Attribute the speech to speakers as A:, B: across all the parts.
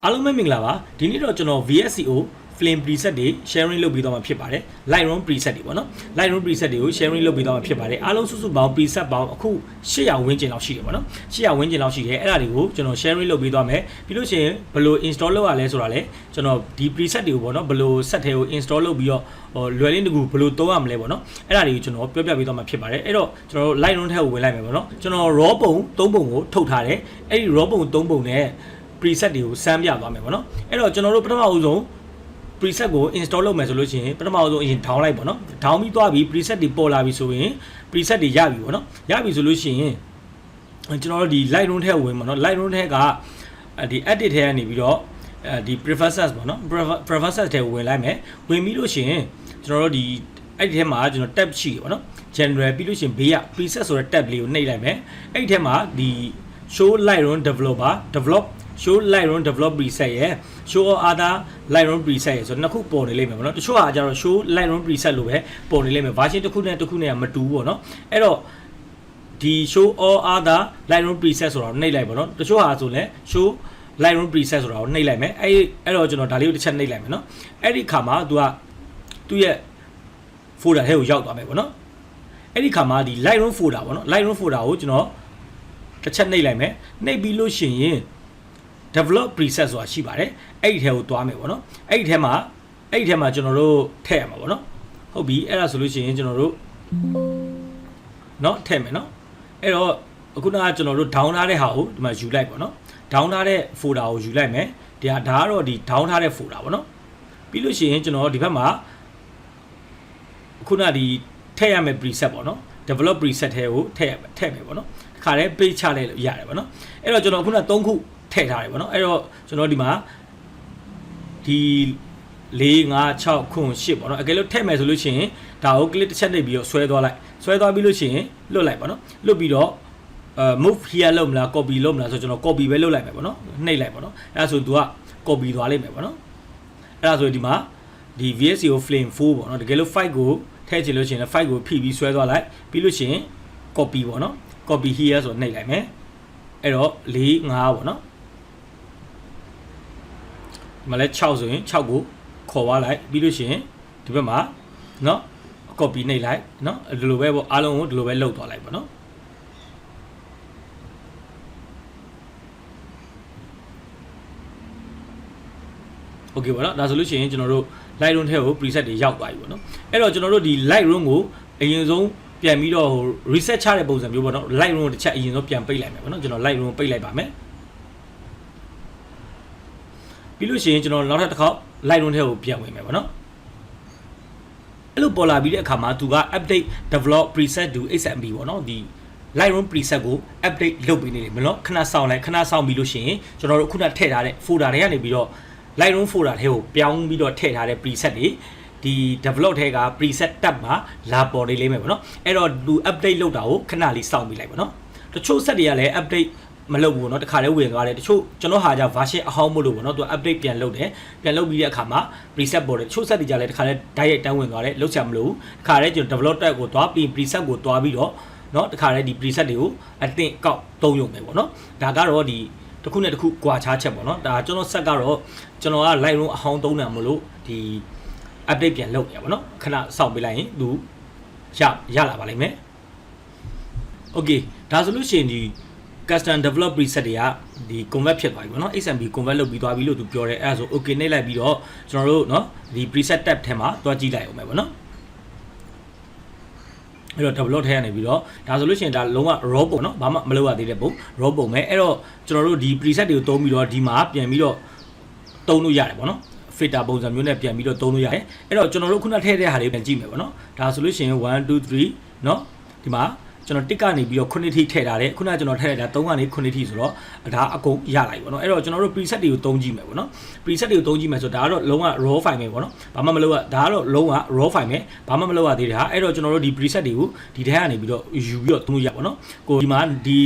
A: အားလုံးပဲမင်္ဂလာပါဒီနေ့တော့ကျွန်တော် VSCO flame preset တွေ sharing လုပ်ပြီးတော့မှာဖြစ်ပါတယ် Lightroom preset တွေပေါ့နော် Lightroom preset တွေကို sharing လုပ်ပြီးတော့မှာဖြစ်ပါတယ်အားလုံးစုစုပေါင်း preset ပေါင်းအခု800ဝန်းကျင်လောက်ရှိတယ်ပေါ့နော်800ဝန်းကျင်လောက်ရှိတယ်အဲ့ဒါတွေကိုကျွန်တော် sharing လုပ်ပြီးတော့မယ်ပြီးလို့ရှိရင်ဘယ်လို install လုပ်ရလဲဆိုတာလဲကျွန်တော်ဒီ preset တွေကိုပေါ့နော်ဘယ်လို set ထဲကို install လုပ်ပြီးတော့လွယ်လင်းတကူဘယ်လိုသုံးရမလဲပေါ့နော်အဲ့ဒါတွေကိုကျွန်တော်ပြောပြပေးတော့မှာဖြစ်ပါတယ်အဲ့တော့ကျွန်တော် Lightroom ထဲကိုဝင်လိုက်မယ်ပေါ့နော်ကျွန်တော် raw ပုံ3ပုံကိုထုတ်ထားတယ်အဲ့ဒီ raw ပုံ3ပုံနဲ့preset တွေကိုစမ်းပြသွားမယ်ပေါ့နော်အဲ့တော့ကျွန်တော်တို့ပထမဦးဆုံး preset ကို install လုပ်မယ်ဆိုလို့ရှိရင်ပထမဦးဆုံးအရင် down လိုက်ပေါ့နော် down ပြီးသွားပြီး preset တွေပေါ်လာပြီဆိုရင် preset တွေရပြီပေါ့နော်ရပြီဆိုလို့ရှိရင်ကျွန်တော်တို့ဒီ Lightroom ထဲဝင်ပေါ့နော် Lightroom ထဲကဒီ edit ထဲကနေပြီးတော့ဒီ preferences ပေါ့နော် preferences ထဲဝင်လိုက်မယ်ဝင်ပြီးလို့ရှိရင်ကျွန်တော်တို့ဒီအဲ့ဒီထဲမှာကျွန်တော် tab ရှိတယ်ပေါ့နော် general ပြီးလို့ရှိရင်ဘေးက preset ဆိုတဲ့ tab လေးကိုနှိပ်လိုက်မယ်အဲ့ဒီထဲမှာဒီ show Lightroom developer develop show Lightroom develop preset ရယ် show other Lightroom preset ရယ်ဆိုတော့နှစ်ခုပေါ်နေလိမ့်မယ်ပေါ့နော်တချို့ဟာကျတော့ show Lightroom preset လို့ပဲပေါ်နေလိမ့်မယ် version တစ်ခုနဲ့တစ်ခုနဲ့မတူဘူးပေါ့နော်အဲ့တော့ဒီ show all other Lightroom preset ဆိုတာကိုနှိပ်လိုက်ပေါ့နော်တချို့ဟာဆိုလဲ show Lightroom preset ဆိုတာကိုနှိပ်လိုက်မယ်အဲ့တော့ကျွန်တော်ဒါလေးကိုတစ်ချက်နှိပ်လိုက်မယ်နော်အဲ့ဒီခါမှာသူကသူ့ရဲ့ folder ထဲကိုရောက်သွားမယ်ပေါ့နော်အဲ့ဒီခါမှာဒီ Lightroom folder ပေါ့နော် Lightroom folder ကိုကျွန်တော်တစ်ချက်နှိပ်လိုက်မယ်နှိပ်ပြီးလို့ရှိရင်develop preset ဆိုတာရှိပါတယ်အဲ့ဒီထဲကိုသွားမယ်ပေါ့နော်အဲ့ဒီထဲမှာကျွန်တော်တို့ထည့်ရမှာပေါ့နော်ဟုတ်ပြီအဲ့ဒါဆိုလို့ရှိရင်ကျွန်တော်တို့เนาะထည့်မယ်เนาะအဲ့တော့အခုနကကျွန်တော်တို့ down ထားတဲ့ဟာကိုဒီမှာယူလိုက်ပေါ့နော် down ထားတဲ့ folder ကိုယူလိုက်မယ်ဒါကတော့ဒီ down ထားတဲ့ folder ပေါ့နော်ပြီးလို့ရှိရင်ကျွန်တော်ဒီဘက်မှာခုနဒီထည့်ရမယ် preset ပေါ့နော် develop preset ထဲကိုထည့်မယ်ပေါ့နော်ခါတည်း page ချလိုက်လို့ရတယ်ပေါ့နော်အဲ့တော့ကျွန်တော်ခုန3ခုထည့်ထားတယ်ပေါ့နော်အဲ့တော့ကျွန်တော်ဒီမှာဒီ4 5 6 9 8ပေါ့နော်အကယ်လို့ထည့်မယ်ဆိုလို့ရှိရင်ဒါကို click တစ်ချက်နှိပ်ပြီးတော့ဆွဲသွားပြီးလို့ရှိရင်လွတ်လိုက်ပေါ့နော်လွတ်ပြီးတော့move here လုပ်မလား copy လုပ်မလားဆိုကျွန်တော် copy ပဲလုပ်လိုက်မယ်ပေါ့နော်နှိပ်လိုက်ပေါ့နော်အဲ့ဒါဆို तू က copy သွားလိမ့်မယ်ပေါ့နော်အဲ့ဒါဆိုဒီမှာဒီ VSCO flame 4ပေါ့နော်တကယ်လို့ file ကိုထည့်ချင်လို့ရှိရင်လည်း file ကိုဖိပြီးဆွဲသွားလိုက်ပြီးလို့ရှိရင် copy ပေါ့နော် copy here ဆိုနှိပ်လိုက်မယ်အဲ့တော့4 5ပေါ့နော်ဒီမှာလဲ6ဆိုရင်6ကိုခေါ်သွားလိုက်ပြီးလို့ရှိရင်ဒီဘက်မှာเนาะ copy နှိပ်လိုက်เนาะဒီလိုပဲပေါ့အားလုံးကိုဒီလိုပဲလုပ်သွားလိုက်ပေါ့เนาะโอเคပေါ့เนาะဒါဆိုလို့ရှိရင်ကျွန်တော်တို့ Lightroom ထဲကို preset တွေရောက်သွားပြီပေါ့เนาะအဲ့တော့ကျွန်တော်တို့ဒီ Lightroom ကိုအရင်ဆုံးပြန်ပြီးတော့ reset ချတဲ့ပုံစံမျိုးပေါ့เนาะ Lightroom ကိုတစ်ချက်အရင်ဆုံးပြန်ပိတ်လိုက်မယ်ပေါ့เนาะကျွန်တော် Lightroom ကိုပိတ်လိုက်ပါမယ်ပြီးလို့ရှိရင်ကျွန်တော်နောက်ထပ်တစ်ခေါက် Lightroom ထဲကိုပြန်ဝင်မယ်ပေါ့နော်အဲ့လိုပေါ်လာပြီးတဲ့အခါမှာသူက update develop preset to XMP ပေါ့နော်ဒီ Lightroom preset ကို update လုပ်ပေးနေတယ်မနော်ခဏစောင့်ပြီးလို့ရှိရင်ကျွန်တော်တို့ခုနထည့်ထားတဲ့ folder တွေကနေပြီးတော့ Lightroom folder ထဲကိုပြောင်းပြီးတော့ထည့်ထားတဲ့ preset တွေဒီ develop ထဲက preset tab မှာလာပေါ်နေလိမ့်မယ်ပေါ့နော်အဲ့တော့သူ update လုပ်တာကိုခဏလေးစောင့်ပြီးလိုက်ပေါ့နော်တချို့ set တွေကလည်း updateမလုပ်ဘူးเนาะတခါတည်းဝင်သွားတယ်တချို့ကျွန်တော်ဟာကြ version အဟောင်းမလို့ပေါ့เนาะသူ update ပြန်လုပ်တယ်ပြန်လုပ်ပြီးတဲ့အခါမှာ preset ပေါ်တယ်တချို့ set တွေကြလည်းတခါတည်း direct တန်းဝင်သွားတယ်လုပ်ချင်မလို့တခါတည်းကျွန်တော် develop tab ကိုသွားပြီး preset ကိုသွားပြီးတော့เนาะတခါတည်းဒီ preset တွေကိုအတင်းကောက်သုံးရုံပဲပေါ့เนาะဒါကတော့ဒီတစ်ခုနဲ့တစ်ခုကွာခြားချက်ပေါ့เนาะဒါကျွန်တော် set ကတော့ကျွန်တော်က Lightroom အဟောင်းသုံးတယ်မလို့ဒီ update ပြန်လုပ်ရပါเนาะခဏစောင့်ပေးလိုက်ရင်သူရလာပါလိမ့်မယ် okay ဒါဆိုလို့ရှိရင်ဒီ custom develop preset တွေကဒီ convert ဖြစ်သွားပြီပေါ့နော် XMP convert လုပ်ပြီးသွားပြီလို့သူပြောတယ်အဲ့ဒါဆို okay နှိပ်လိုက်ပြီးတော့ကျွန်တော်တို့เนาะဒီ preset tab ထဲမှာတွားကြည့်လိုက်အောင်ပဲပေါ့နော်အဲ့တော့ develop ထဲကနေပြီးတော့ဒါဆိုလို့ရှိရင်ဒါလုံးဝ raw ပုံเนาะဘာမှမလုပ်ရသေးတဲ့ပုံ raw ပုံပဲအဲ့တော့ကျွန်တော်တို့ဒီ preset တွေကိုသုံးပြီးတော့ဒီမှာပြန်ပြီးတော့သုံးလို့ရတယ်ပေါ့နော် filter ပုံစံမျိုးနဲ့ပြန်ပြီးတော့သုံးလို့ရတယ်အဲ့တော့ကျွန်တော်တို့ခုနထည့်တဲ့ဟာလေးပြန်ကြည့်မယ်ပေါ့နော်ဒါဆိုလို့ရှိရင်1 2 3เนาะဒီမှာကျွန်တော်တစ်ကနေပြီးတော့9ထိထည့်ထားတယ်ခုနကကျွန်တော်ထည့်လိုက်တာ3ကနေ9ထိဆိုတော့ဒါအကုန်ရလိုက်ပေါ့နော်အဲ့တော့ကျွန်တော်တို့ preset တွေကိုသုံးကြည့်မယ်ပေါ့နော် preset တွေကိုသုံးကြည့်မယ်ဆိုတော့ဒါကတော့လုံးဝ raw file ပဲပေါ့နော်ဘာမှမလုပ်ရဒါကတော့လုံးဝ raw file ပဲဘာမှမလုပ်ရသေးတယ်ဟာအဲ့တော့ကျွန်တော်တို့ဒီ preset တွေကိုဒီထဲကနေပြီးတော့ယူပြီးတော့သုံးလို့ရပါတော့ကိုဒီမှာဒီ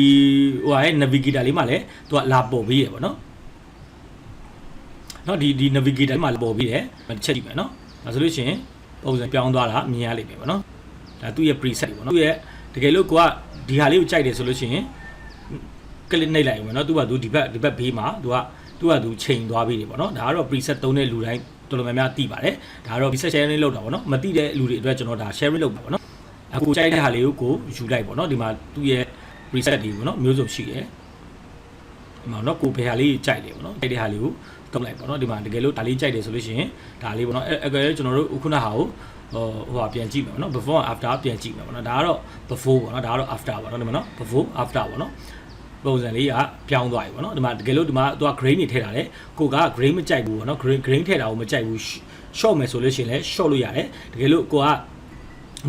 A: ဟိုဟာရဲ့ navigator လေးမှာလည်းသူကလာပေါ်ပြီးရပေါ့နော်နော်ဒီ navigator မှာပေါ်ပြီးတယ်ချက်ကြည့်မယ်နော်ဒါဆိုလို့ရှိရင်ပုံစံပြောင်းသွားတာမြင်ရလိမ့်မယ်ပေါ့နော်ဒါသူ့ရဲ့ preset တွေပေါ့နော်သူ့ရဲ့တကယ်လို့ကိုကဒီဟာလေးကိုကြိုက်တယ်ဆိုလို့ရှိရင် click နှိပ်လိုက်အောင်နော်သူကသူဒီဘက်ဘေးမှာသူက သူကသူချိန်သွားပြီးတယ်ပေါ့နော်ဒါကတော့ preset သုံးတဲ့လူတိုင်းတော်တော်များများသိပါတယ်ဒါကတော့ preset sharing လုပ်တာပေါ့နော်မသိတဲ့လူတွေအတွက်ကျွန်တော်ဒါ sharing လုပ်ပါပေါ့နော်အခုကြိုက်တဲ့ဟာလေးကိုယူလိုက်ပေါ့နော်ဒီမှာသူ့ရဲ့ preset တွေပေါ့နော်မျိုးစုံရှိတယ်ဒီမှာနော်ကိုဘယ်ဟာလေးကြိုက်တယ်ပေါ့နော်ကြိုက်တဲ့ဟာလေးကိုတုံးလိုက်ပေါ့နော်ဒီမှာတကယ်လို့ဒါလေးကြိုက်တယ်ဆိုလို့ရှိရင်ဒါလေးပေါ့နော်အဲ့ကျွန်တော်တို့ခုနဟာကိုဟိုဟာပြန်ကြည့်မယ်ပေါ့နော် before after ပြန်ကြည့်မယ်ပေါ့နော်ဒါကတော့ before ပေါ့နော်ဒါကတော့ after ပေါ့နော်ဒီမှာနော် before after ပေါ့နော်ပုံစံလေးကပြောင်းသွားပြီပေါ့နော်ဒီမှာတကယ်လို့ဒီမှာသူက grain တွေထည့်ထားတယ်ကိုက grain မကြိုက်ဘူးပေါ့နော် grain ထည့်တာကိုမကြိုက်ဘူး short မယ်ဆိုလို့ရှိရင်လည်း short လို့ရတယ်တကယ်လို့ကိုက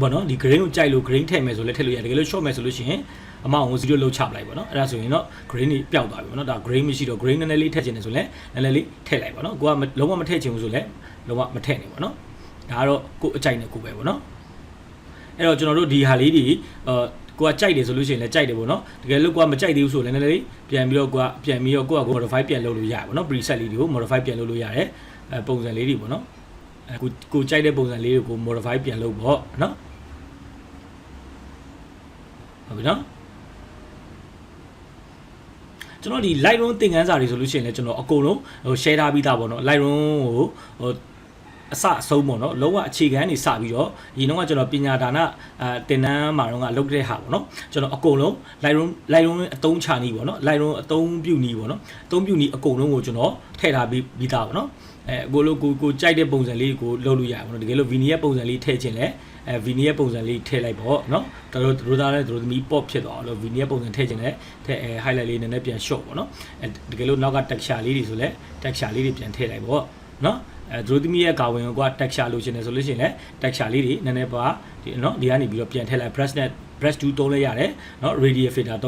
A: ပေါ့နော်ဒီ grain ကိုကြိုက်လို့ grain ထည့်မယ်ဆိုလည်းထည့်လို့ရတယ်တကယ်လို့ short မယ်ဆိုလို့ရှိရင်အမောင်ကို0လောက်ချပလိုက်ပေါ့နော်အဲ့ဒါဆိုရင်တော့ grain တွေပျောက်သွားပြီပေါ့နော်ဒါ grain မရှိတော့ grain နည်းနည်းလေးထည့်ချင်တယ်ဆိုလည်းနည်းနည်းလေးထည့်လိုက်ပေါ့နော်ကိုကလုံးဝမထည့်ချင်ဘူးဆိုလည်းလုံးဝမထည့်နဲ့ပေါ့နော်ဒါကတော့ကိုအကြိုက်နဲ့ကိုပဲပေါ့နော်အဲ့တော့ကျွန်တော်တို့ဒီဟာလေးတွေကိုကကြိုက်တယ်ဆိုလို့ရှိရင်လည်းကြိုက်တယ်ပေါ့နော်တကယ်လို့ကိုကမကြိုက်သေးဘူးဆိုလည်းနည်းနည်းလေးပြန်ပြီးတော့ကိုက modify ပြန်လုပ်လို့ရတယ်ပေါ့နော် preset လေးတွေကို modify ပြန်လုပ်လို့ရတယ်ပုံစံလေးတွေပေါ့နော်ကိုကြိုက်တဲ့ပုံစံလေးတွေကို modify ပြန်လုပ်ပေါ့နော်ဟုတ်ပြီနော်ကျွန်တော်ဒီ Lightroom သင်ခန်းစာတွေဆိုလို့ရှိရင်လည်းကျွန်တော်အကုန်လုံးshare ထားပြီးသားပေါ့နော် Lightroom ကိုအစအဆုံးပေါ့နော်လုံးဝအခြေခံနေစပြီးတော့ဒီတော့ကကျွန်တော်ပညာဒါနတင်နန်းမှာတော့ကလုပ်တဲ့ဟာပေါ့နော်ကျွန်တော်အကုန်လုံး Lightroom အသုံးချနည်းပေါ့နော် Lightroom အသုံးပြုနည်းပေါ့နော်အသုံးပြုနည်းအကုန်လုံးကိုကျွန်တော်ထည့်ထားပြီးသားပေါ့နော်ကိုလိုကိုကြိုက်တဲ့ပုံစံလေးကိုလုပ်လို့ရတယ်ပေါ့နော်တကယ်လို့ vignette ပုံစံလေးထည့်ခြင်းလဲ vignette ပုံစံလေးထည့်လိုက်ပေါ့နော်တို့သားလည်းတို့သမီး pop ဖြစ်သွားအောင်လို့ vignette ပုံစံထည့်ခြင်းလဲထည့်highlight လေးနည်းနည်းပြန် short ပေါ့နော်တကယ်လို့နောက်က texture လေးတွေဆိုလဲ texture လေးတွေပြန်ထည့်လိုက်ပေါ့နော်တို့သမီးရဲ့ကာဝင်ကိုက texture လို့ရှင်နေဆိုလို့ရှိရင်လည်း texture လေးတွေနည်းနည်းပါဒီနော်ဒီကနေပြီးတော့ပြန်ထည့်လိုက် brush tool သုံးလဲရတယ်နော် radial filter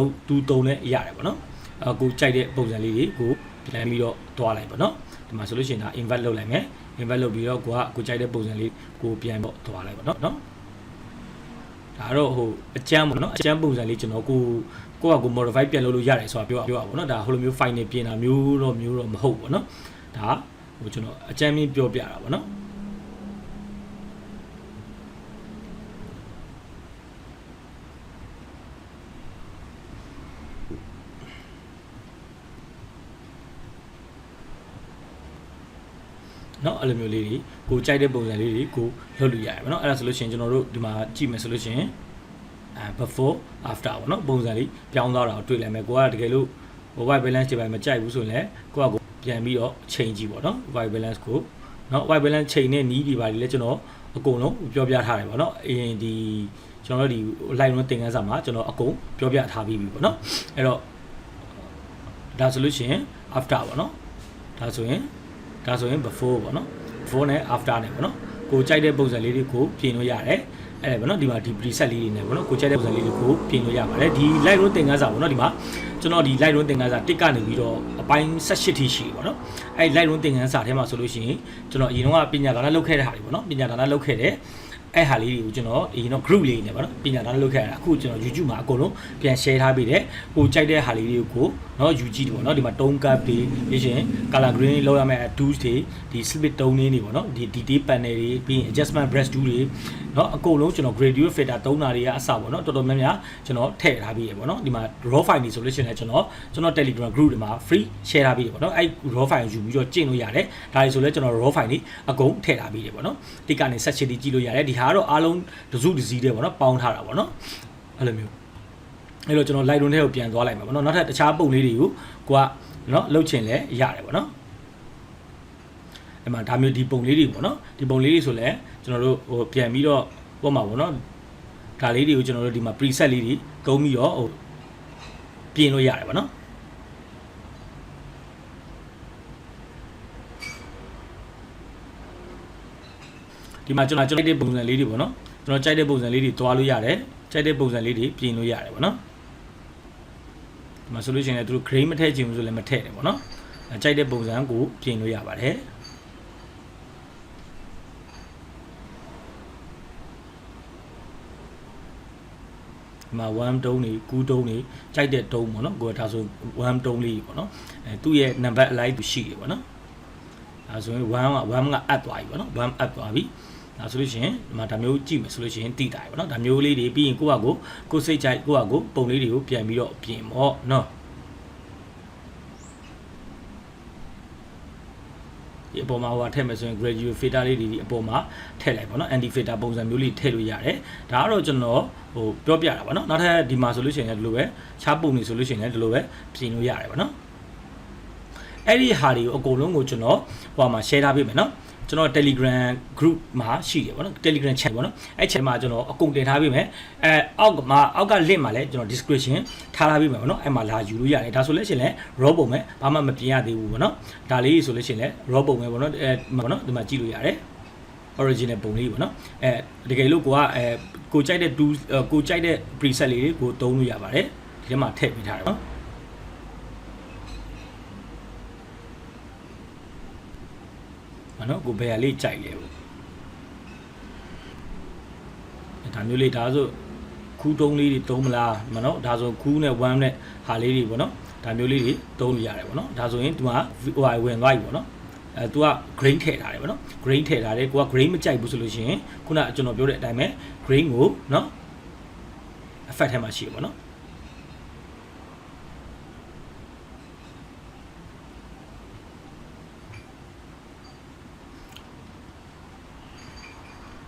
A: သုံးလဲရတယ်ပေါ့နော်ကိုကြိုက်တဲ့ပုံစံလေးတွေကိုပြန်ပြီးတော့တွားလိုက်ပေါ့နော်ဒီမှာဆိုလို့ရှိရင်ဒါ invert လုပ်လိုက်မယ် invert လုပ်ပြီးတော့ကိုကြိုက်တဲ့ပုံစံလေးကိုပြန်တော့တွားလိုက်ပေါ့နော်ဒါတော့ဟိုအကျန်းပေါ့နော်အကျန်းပုံစံလေးကျွန်တော်ကို modify ပြန်လုပ်လို့ရတယ်ဆိုတာပြောပါပေါ့နော်ဒါဟိုလိုမျိုး file နဲ့ပြင်တာမျိုးတော့မဟုတ်ပေါ့နော်ဒါဟိုကျွန်တော်အကျန်းမင်းပြောပြတာပေါ့နော်နော်အဲ့လိုမျိုးလေးတွေကိုကြိုက်တဲ့ပုံစံလေးတွေကိုလုပ်လို့ရတယ်ပေါ့နော်အဲ့ဒါဆိုလို့ရှိရင်ကျွန်တော်တို့ဒီမှာကြည့်မယ်ဆိုလို့ရှိရင် before after ပေါ့နော်ပုံစံလေးပြောင်းသွားတာကိုတွေ့လိုက်မယ်ကိုကတကယ်လို့ white balance တွေပဲမကြိုက်ဘူးဆိုရင်လည်းကိုကပြန်ပြီးတော့ချိန်ကြည့်ပေါ့နော် white balance ကိုနော် white balance ချိန်နဲ့နီးဒီပါလေကျွန်တော်အကုန်လုံးပြောပြထားတယ်ပေါ့နော်အရင်ဒီကျွန်တော်တို့ဒီ Lightroom သင်ခန်းစာမှာကျွန်တော်အကုန်ပြောပြထားပြီးပြီပေါ့နော်အဲ့တော့ဒါဆိုလို့ရှိရင် after ပေါ့နော်ဒါဆိုရင် before ပေါ့နော် before နဲ့ after နဲ့ပေါ့နော်ကိုကြိုက်တဲ့ပုံစံလေးတွေကိုပြင်လို့ရတယ်အဲ့ဒါပေါ့နော်ဒီမှာဒီ preset လေးတွေနဲ့ပေါ့နော်ကိုကြိုက်တဲ့ပုံစံလေးတွေကိုပြင်လို့ရပါတယ်ဒီ Lightroom သင်ခန်းစာပေါ့နော်ဒီမှာကျွန်တော်ဒီ Lightroom သင်ခန်းစာ1ကနေပြီးတော့အပိုင်း18ထိရှိပေါ့နော်အဲ့ Lightroom သင်ခန်းစာထဲမှာဆိုလို့ရှိရင်ကျွန်တော်အရင်ကပညာဒါနလုပ်ခဲ့တဲ့ဟာတွေပေါ့နော်ပညာဒါနလုပ်ခဲ့တဲ့အဲ့ဟာလေးတွေကိုကျွန်တော်အရင်တော့ group လေးနေပေါ့နော်ပညာဒါနလုပ်ခဲ့ရတာအခုကျွန်တော် YouTube မှာအကုန်လုံးပြန် share ထားပေးတယ်ကိုကြိုက်တဲ့ဟာလေးတွေကိုနော် YouTube ပေါ့နော်ဒီမှာtone curve တွေပြီးရင် color grade လောက်ရမယ့် tools တွေဒီ split tone တွေပေါ့နော်ဒီ detail panel တွေပြီးရင် adjustment brush tool တွေနော်အကုန်လုံးကျွန်တော် gradient filter သုံးတာတွေကအစပေါ့နော်တော်တော်များများကျွန်တော်ထည့်ထားပေးရပေါ့နော်ဒီမှာ raw file တွေဆိုလို့ရှိရင်လည်းကျွန်တော် Telegram group တွေမှာ free share ထားပေးတယ်ပေါ့နော်အဲ့ raw file ယူပြီးတော့ကျင့်လို့ရတယ်ဒါတွေဆိုလည်းကျွန်တော် raw file တွေအကုန်ထည့်ထားပေးတယ်ပေါ့နော်တိကနေ section တွေကြည့်လို့ရတယ်ဒီဟာကတော့အားလုံးတစုတစည်းတည်းပေါ့နော်ပေါင်းထားတာပေါ့နော်အဲ့လိုမျိုးအဲ့တော့ကျွန်တော် Lightroom ထဲကိုပြန်သွားလိုက်မှာပေါ့နော်နောက်ထပ်တခြားပုံလေးတွေကိုကိုကနော်လှုပ်ချင်လဲရတယ်ပေါ့နော်အဲ့မှာဒါမျိုးဒီပုံလေးတွေပေါ့နော်ဒီပုံလေးတွေဆိုလဲကျွန်တော်တို့ဟိုပြန်ပြီးတော့ပေါ့မှာပေါ့နော်ဒါလေးတွေကိုကျွန်တော်တို့ဒီမှာ preset လေးတွေသုံးပြီးတော့ဟိုပြင်လို့ရတယ်ပေါ့နော်ဒီမှာကျွန်တော်ကြိုက်တဲ့ပုံစံလေးတွေပေါ့နော်ကျွန်တော်ကြိုက်တဲ့ပုံစံလေးတွေတွားလို့ရတယ်ကြိုက်တဲ့ပုံစံလေးတွေပြင်လို့ရတယ်ပေါ့နော်ဒီမှာဆိုလို့ရှိရင်လည်းသူတို့ grain မထည့်ချင်ဘူးဆိုလည်းမထည့်တယ်ပေါ့နော်ကြိုက်တဲ့ပုံစံကိုပြင်လို့ရပါတယ်ဒီမှာ one tone တွေ2 tone တွေကြိုက်တဲ့ tone ပေါ့နော်ကိုဒါဆို one tone လေးပေါ့နော်သူ့ရဲ့ number align ရှိတယ်ပေါ့နော်ဒါဆိုရင်1က add သွားပြီပေါ့နော်1 add သွားပြီဒါဆိုလို့ရှိရင်ဒီမှာဒါမျိုးကြည့်မယ်ဆိုလို့ရှိရင်တိတာပေါ့နော်ဒါမျိုးလေးတွေပြီးရင်ကိုစိတ်ကြိုက်ကိုပုံလေးတွေကိုပြန်ပြီးတော့ပြင်ပေါ့နော် ဒီအပေါ်မှာဟိုထည့်မယ်ဆိုရင် graduate filter လေးတွေဒီအပေါ်မှာထည့်လိုက်ပေါ့နော် anti filter ပုံစံမျိုးလေးထည့်လို့ရတယ်ဒါကတော့ကျွန်တော်ဟိုပြောပြတာပေါ့နော်နောက်ထပ်ဒီမှာဆိုလို့ရှိရင်လည်းဒီလိုပဲခြားပုံနေဆိုလို့ရှိရင်လည်းဒီလိုပဲပြင်လို့ရတယ်ပေါ့နော်အဲ့ဒီဟာတွေကိုအကုန်လုံးကိုကျွန်တော်ဟိုမှာ share ထားပေးမယ်နော်ကျွန်တော် Telegram group မှာရှိတယ်ပေါ့နော် Telegram channel ပေါ့နော်အဲ့ channel မှာကျွန်တော်အကုန်တင်ထားပေးမယ်အောက်က link မှာလည်းကျွန်တော် description ထားပေးမယ်ပေါ့နော်အဲ့မှာလာယူလို့ရတယ်ဒါဆိုလို့ရှိရင်လည်း raw ပုံပဲဘာမှမပြင်ရသေးဘူးပေါ့နော်ဒါလေးဆိုလို့ရှိရင်လည်း raw ပုံပဲပေါ့နော်ပေါ့နော်ဒီမှာကြည့်လို့ရတယ် original ပုံလေးပေါ့နော်တကယ်လို့ကိုကြိုက်တဲ့ tool ကိုကြိုက်တဲ့ preset လေးတွေကိုသုံးလို့ရပါတယ်ဒီထဲမှာထည့်ပေးထားတယ်နော်နော်ကိုဘယ်ဟာလေးကြိုက်လဲပေါ့ဒါမျိုးလေးဒါဆိုခူးတုံးလေးတွေသုံးမလားမနော်ဒါဆိုခူးနဲ့1နဲ့ဟာလေးတွေပေါ့နော်ဒါမျိုးလေးတွေသုံးလို့ရတယ်ပေါ့နော်ဒါဆိုရင်သူကဟိုဝင်သွားပြီပေါ့နော်သူက grain ထည့်ထားတယ်ပေါ့နော် grain ထည့်ထားတယ်ကိုက grain မကြိုက်ဘူးဆိုလို့ရှိရင်ခုနကျွန်တော်ပြောတဲ့အတိုင်းပဲ grain ကိုနော် effect ထဲမှာရှိရပေါ့နော်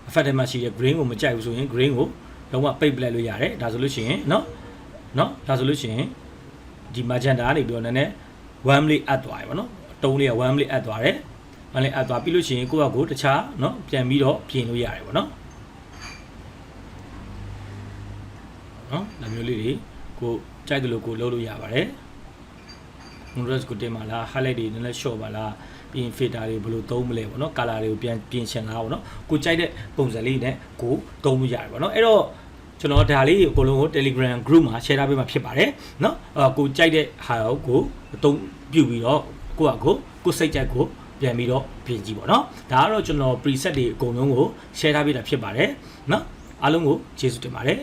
A: effect ထဲမှာရှိတဲ့ grain ကိုမကြိုက်ဘူးဆိုရင် grain ကိုလုံးဝပိတ်ပလိုက်လို့ရတယ်ဒါဆိုလို့ရှိရင်เนาะဒါဆိုလို့ရှိရင်ဒီ magenta ကနေပြီးတော့နည်းနည်း one လေးအပ်သွားပြီပေါ့နော်တုံးလေးက one လေးအပ်သွားတယ်one လေးအပ်သွားပြီးလို့ရှိရင်ကိုယ့်အကိုတခြားเนาะပြန်ပြီးတော့ပြင်လို့ရတယ်ပေါ့နော်ဒါမျိုးလေးတွေကိုကြိုက်တယ်လို့ကိုလုပ်လို့ရပါတယ် contrast ကိုတင်ပါလား highlight တွေနည်းနည်း short ပါလားပြီးရင် filter တွေဘယ်လိုသုံးမလဲပေါ့နော် color တွေကိုပြန်ပြင်ချင်လားပေါ့နော်ကိုကြိုက်တဲ့ပုံစံလေးနဲ့ကိုသုံးလို့ရတယ်ပေါ့နော်အဲ့တော့ကျွန်တော်ဒါလေးအကုန်လုံးကို Telegram group မှာ share ထားပေးမှာဖြစ်ပါတယ်เนาะကိုကြိုက်တဲ့ဟာကိုအသုံးပြုပြီးတော့ကိုစိတ်ကြိုက်ကိုပြန်ပြီးတော့ပြင်ကြည့်ပေါ့နော်ဒါကတော့ကျွန်တော် preset တွေအကုန်လုံးကို share ထားပေးတာဖြစ်ပါတယ်เนาะအားလုံးကိုကျေးဇူးတင်ပါတယ်